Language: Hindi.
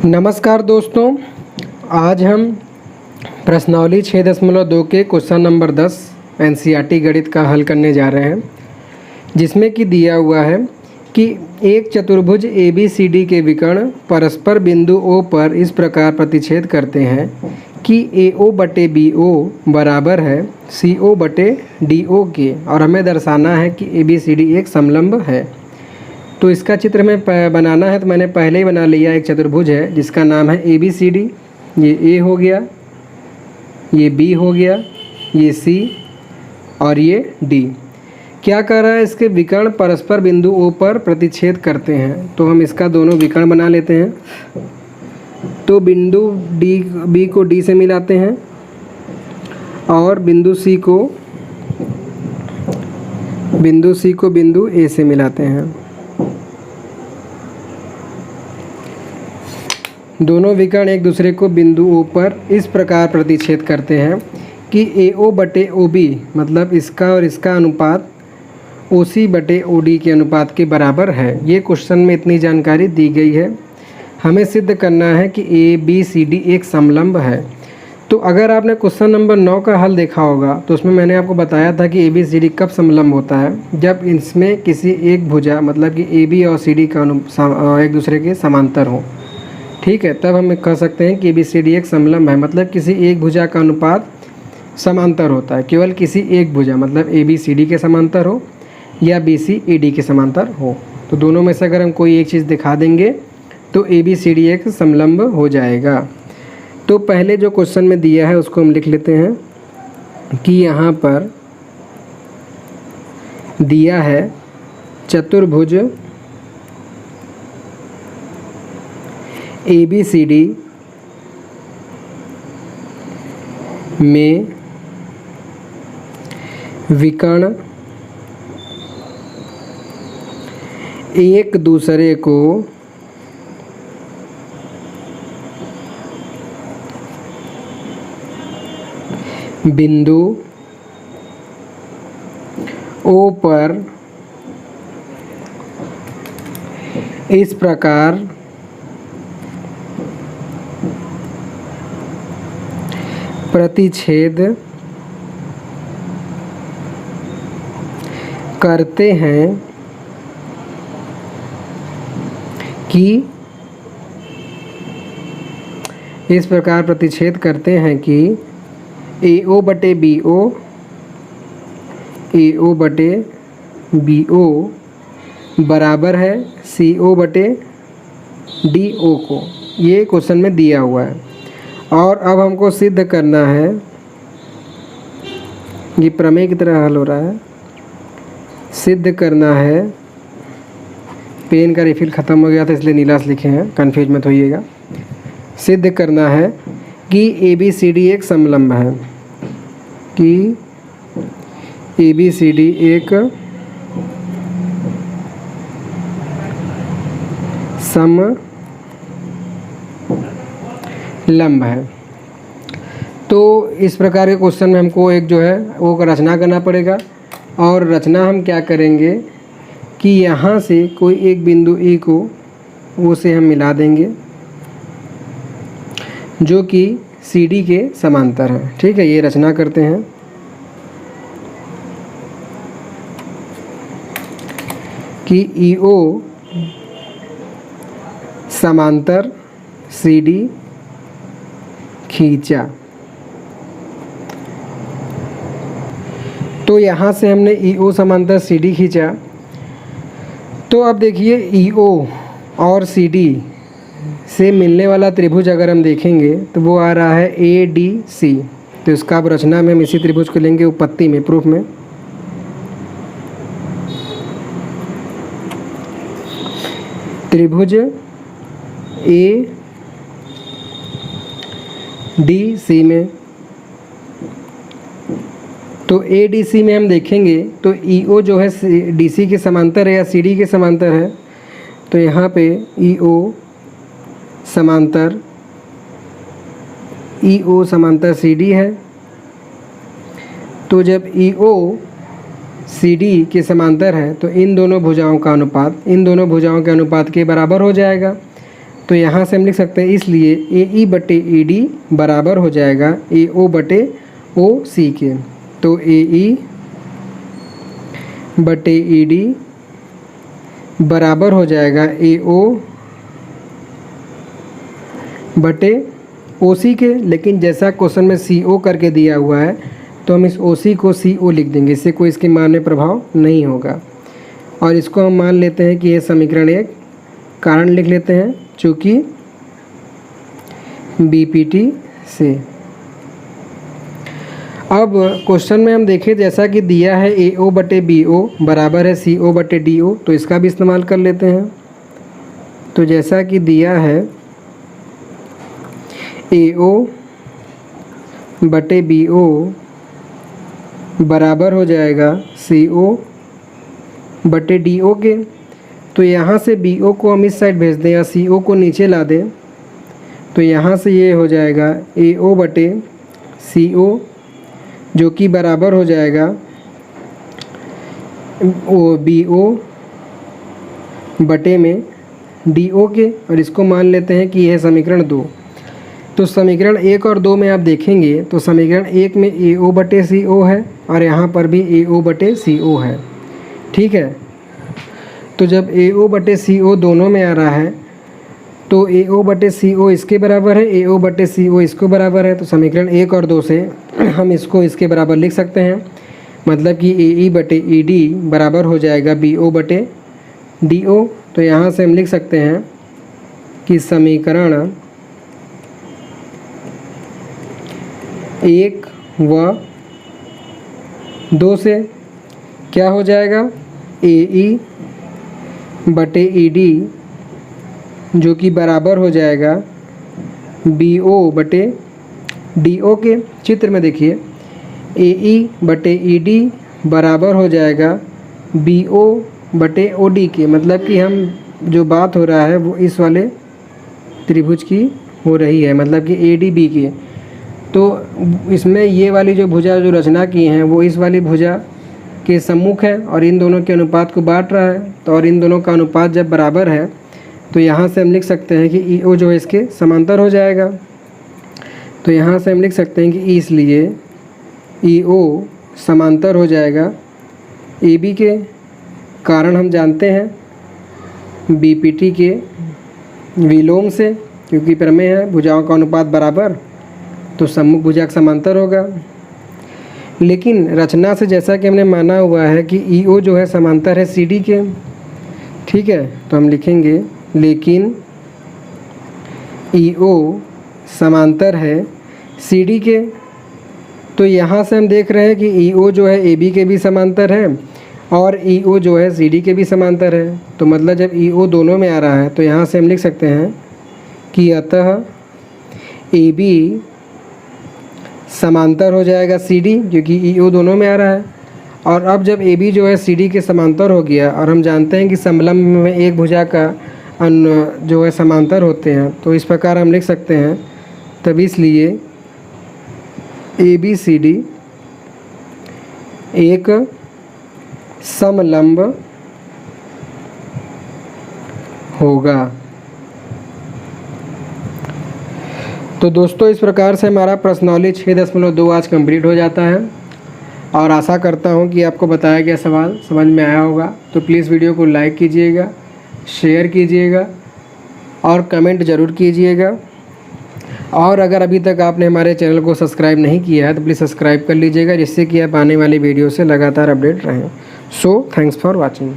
नमस्कार दोस्तों, आज हम प्रश्नावली 6.2 के क्वेश्चन नंबर 10 एनसीईआरटी गणित का हल करने जा रहे हैं, जिसमें कि दिया हुआ है कि एक चतुर्भुज ABCD के विकर्ण परस्पर बिंदु O पर इस प्रकार प्रतिच्छेद करते हैं कि AO बटे BO बराबर है CO बटे DO के, और हमें दर्शाना है कि ABCD एक समलंब है। तो इसका चित्र में बनाना है, तो मैंने पहले ही बना लिया। एक चतुर्भुज है जिसका नाम है ABCD। ये A हो गया, ये B हो गया, ये C और ये D। क्या कर रहा है, इसके विकर्ण परस्पर बिंदु O पर प्रतिच्छेद करते हैं। तो हम इसका दोनों विकर्ण बना लेते हैं। तो बिंदु B को D से मिलाते हैं और बिंदु C को बिंदु A से मिलाते हैं। दोनों विकर्ण एक दूसरे को बिंदु O पर इस प्रकार प्रतिच्छेद करते हैं कि AO बटे OB मतलब इसका और इसका अनुपात OC बटे OD के अनुपात के बराबर है। ये क्वेश्चन में इतनी जानकारी दी गई है। हमें सिद्ध करना है कि ABCD एक समलंब है। तो अगर आपने क्वेश्चन नंबर 9 का हल देखा होगा तो उसमें मैंने आपको बताया था कि ABCD कब समलंब होता है, जब इसमें किसी एक भुजा मतलब कि AB और CD का एक दूसरे के समांतर हो। ठीक है, तब हम कह सकते हैं कि ABCD एक समलंब है, मतलब किसी एक भुजा का अनुपात समांतर होता है। केवल किसी एक भुजा मतलब ABCD के समांतर हो या BC AD के समांतर हो। तो दोनों में से अगर हम कोई एक चीज़ दिखा देंगे तो ABCD एक समलंब हो जाएगा। तो पहले जो क्वेश्चन में दिया है उसको हम लिख लेते हैं कि यहाँ पर दिया है चतुर्भुज ABCD में विकर्ण एक दूसरे को बिंदु O पर इस प्रकार प्रतिच्छेद करते हैं कि इस प्रकार प्रतिच्छेद करते हैं कि AO बटे BO बराबर है CO बटे DO को। ये क्वेश्चन में दिया हुआ है। और अब हमको सिद्ध करना है, ये प्रमेय की तरह हल हो रहा है, सिद्ध करना है। पेन का रिफिल ख़त्म हो गया था इसलिए नीला से लिखे हैं, कन्फ्यूज मत होइएगा। सिद्ध करना है कि ABCD एक समलंब है, कि ABCD एक समलंब है। तो इस प्रकार के क्वेश्चन में हमको एक जो है वो रचना करना पड़ेगा। और रचना हम क्या करेंगे कि यहाँ से कोई एक बिंदु E को वो से हम मिला देंगे जो कि CD के समांतर है। ठीक है, ये रचना करते हैं कि EO समांतर CD खींचा। तो यहाँ से हमने EO समांतर CD खींचा। तो अब देखिए EO और CD से मिलने वाला त्रिभुज अगर हम देखेंगे तो वो आ रहा है ADC। तो इसका अब रचना में हम इसी त्रिभुज को लेंगे उपपत्ति में, प्रूफ में। त्रिभुज ADC में, तो ADC में हम देखेंगे तो EO जो है DC के समांतर है या CD के समांतर है। तो यहाँ पे EO समांतर CD है। तो जब EO CD के समांतर है तो इन दोनों भुजाओं का अनुपात इन दोनों भुजाओं के अनुपात के बराबर हो जाएगा। तो यहाँ से हम लिख सकते हैं इसलिए ए ई बटे ई डी बराबर हो जाएगा ए ओ बटे ओ सी के। तो ए ई बटे ई डी बराबर हो जाएगा ए ओ बटे ओ सी के। लेकिन जैसा क्वेश्चन में सी ओ करके दिया हुआ है तो हम इस ओ सी को सी ओ लिख देंगे, इससे कोई इसके मान में प्रभाव नहीं होगा। और इसको हम मान लेते हैं कि यह समीकरण 1। कारण लिख लेते हैं चूँकि बीपीटी से। अब क्वेश्चन में हम देखें जैसा कि दिया है ए ओ बटे बी ओ बराबर है सी ओ बटे डी ओ, तो इसका भी इस्तेमाल कर लेते हैं। तो जैसा कि दिया है ए ओ बटे बी ओ बराबर हो जाएगा सी ओ बटे डी ओ के। तो यहाँ से बी ओ को हम इस साइड भेज दें या सी ओ को नीचे ला दें, तो यहाँ से ये हो जाएगा ए ओ बटे सी ओ जो कि बराबर हो जाएगा ओ बी ओ बटे में डी ओ के। और इसको मान लेते हैं कि यह समीकरण 2। तो समीकरण 1 और 2 में आप देखेंगे तो समीकरण 1 में ए ओ बटे सी ओ है और यहाँ पर भी ए ओ बटे सी ओ है। ठीक है, तो जब ए ओ बटे सी ओ दोनों में आ रहा है तो ए ओ बटे सी ओ इसके बराबर है, ए ओ बटे सी ओ इसको बराबर है। तो समीकरण 1 और 2 से हम इसको इसके बराबर लिख सकते हैं, मतलब कि ए ई बटे ई डी बराबर हो जाएगा बी ओ बटे डी ओ। तो यहाँ से हम लिख सकते हैं कि समीकरण 1 व 2 से क्या हो जाएगा ए ई बटे ई डी जो कि बराबर हो जाएगा बी ओ बटे डी ओ के। चित्र में देखिए ए ई बटे ई डी बराबर हो जाएगा बी ओ बटे ओ डी के, मतलब कि हम जो बात हो रहा है वो इस वाले त्रिभुज की हो रही है, मतलब कि ए डी बी की। तो इसमें ये वाली जो भुजा जो रचना की हैं वो इस वाली भुजा के सम्मुख है और इन दोनों के अनुपात को बांट रहा है। तो और इन दोनों का अनुपात जब बराबर है तो यहाँ से हम लिख सकते हैं कि ई ओ जो है इसके समांतर हो जाएगा। तो यहाँ से हम लिख सकते हैं कि इसलिए ई ओ समांतर हो जाएगा ए बी के। कारण हम जानते हैं बीपीटी के विलोम से, क्योंकि प्रमेय है भुजाओं का अनुपात बराबर तो सम्मुख भुजा का समांतर होगा। लेकिन रचना से जैसा कि हमने माना हुआ है कि ई ओ जो है समांतर है सी डी के। ठीक है, तो हम लिखेंगे लेकिन ई ओ समांतर है सी डी के। तो यहाँ से हम देख रहे हैं कि ई ओ जो है ए बी के भी समांतर है और ई ओ जो है सी डी के भी समांतर है। तो मतलब जब ई ओ दोनों में आ रहा है तो यहाँ से हम लिख सकते हैं कि अतः ए बी समांतर हो जाएगा सी डी, क्योंकि ई ओ दोनों में आ रहा है। और अब जब ए बी जो है सी डी के समांतर हो गया और हम जानते हैं कि समलंब में एक भुजा का जो है समांतर होते हैं, तो इस प्रकार हम लिख सकते हैं तब इसलिए ए बी सी डी एक समलंब होगा। तो दोस्तों इस प्रकार से हमारा प्रश्नावली 6.2 आज कंप्लीट हो जाता है और आशा करता हूं कि आपको बताया गया सवाल समझ में आया होगा। तो प्लीज़ वीडियो को लाइक कीजिएगा, शेयर कीजिएगा और कमेंट ज़रूर कीजिएगा। और अगर अभी तक आपने हमारे चैनल को सब्सक्राइब नहीं किया है तो प्लीज़ सब्सक्राइब कर लीजिएगा, जिससे कि आप आने वाली वीडियो से लगातार अपडेट रहें। So thanks for watching.